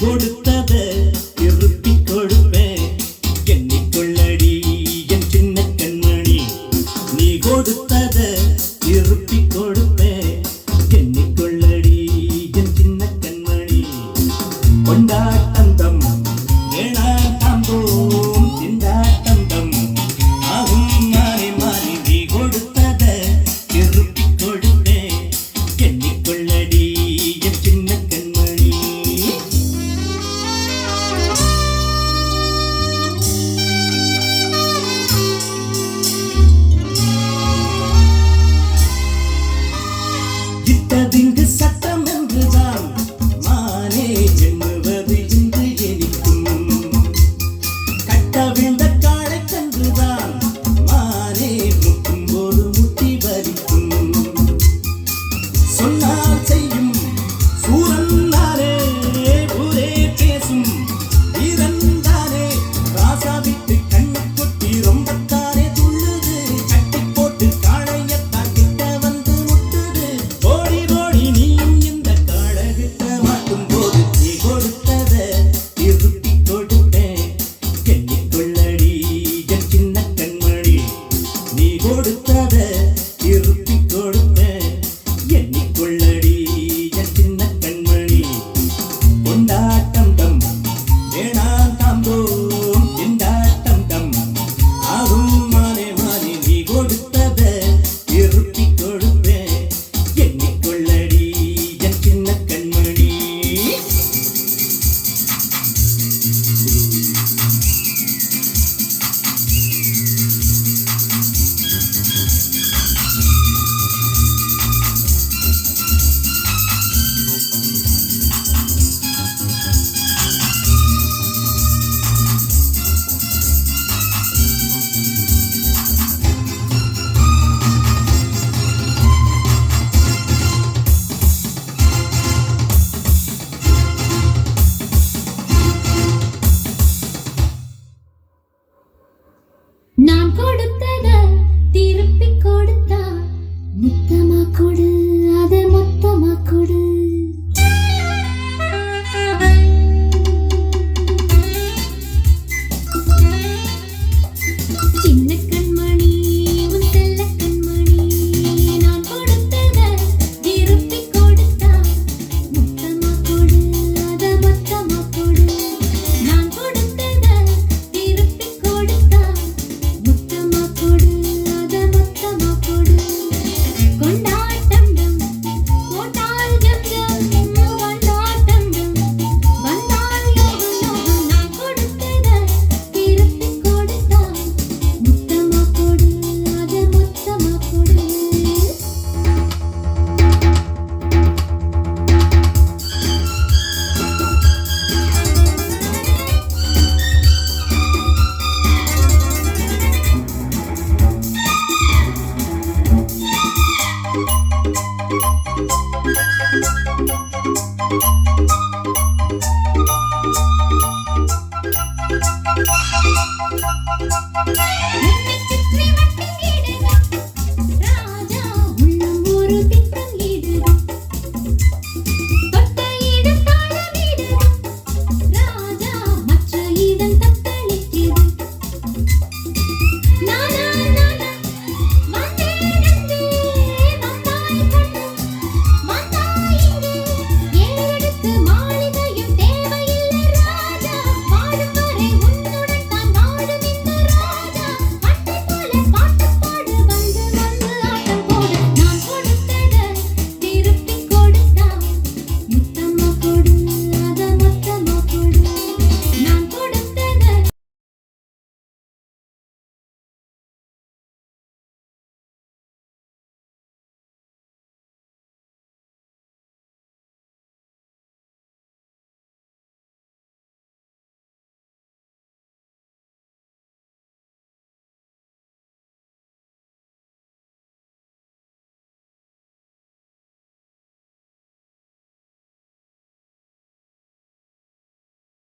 கொடுத்தத திருப்பி கொடுப்பேன் எண்ணிக்கொள்ளடி என் சின்ன கண்மணி. நீ கொடுத்தத திருப்பி கொடுப்பேன் எண்ணிக்கொள்ளடி என் சின்ன கண்மணி. கொண்டாட்டம் ஏனாட்டம் போம் திண்டாட்டம் ஆகும் மாறி மாறி. நீ கொடுத்தத திருப்பி கொடுப்பேன் எண்ணிக்கொள்ளடி என் சின்ன கண்மணி. இட்டதிங்கு சட்டம் என்றுதான் மானே எண்ணுவது இன்று எனிக்கும். கட்டவிழ்ந்த காளை கன்றுதான் மானே முட்டும் போது முட்டி வலிக்கும். சொன்னால் செய்யும் சூரன் தானே ஊரே பேசும் வீரன் தானே. ராசா விட்டு கண்ணு கொட்டி ரொம்பத்தானே துள்ளுது. கட்டி போட்டு காளையத்தான் கிட்ட வந்து முட்டுது. ஓடி ஓடி நீயும் இந்த காளைகிட்ட மாட்டும் போது நீ கொடுத்தத திருப்பி கொடுப்பேன் எண்ணிக்கொள்ளடி என் சின்ன கண்மணி. நீ கொடுத்தத திருப்பி கொடுப்பேன் எண்ணிக்கொள்ளடி என் சின்ன கண்மணி. கொண்டாட்டம் வேணாம் போம் திண்டாட்டம் ஆகும் மானே மானே. நீ கொடுத்தத திருப்பி கொடுப்பேன் எண்ணிக்கொள்ளடி என் சின்ன கண்மணி. நான் கொடுத்தத திருப்பி கொடுத்தா மொத்தமா கொடு, அத மொத்தமா கொடு. சின்ன கண்மணி உன் செல்ல கண்மணி. நான் கொடுத்தத திருப்பி கொடுத்தா மொத்தமா கொடு, அத மொத்தமா கொடு. நான் கொடுத்தத திருப்பி கொடுத்தா மொத்தமா கொடு, அத மொத்தமா கொடு. கொண்டாட்டம் போட்டால் ஜம் ஜம் கொண்டாட்டம் வந்தால் யோகம் யோகம். நான் கொடுத்தத திருப்பி கொடுத்தா மொத்தமா கொடு, அத மொத்தமா கொடு.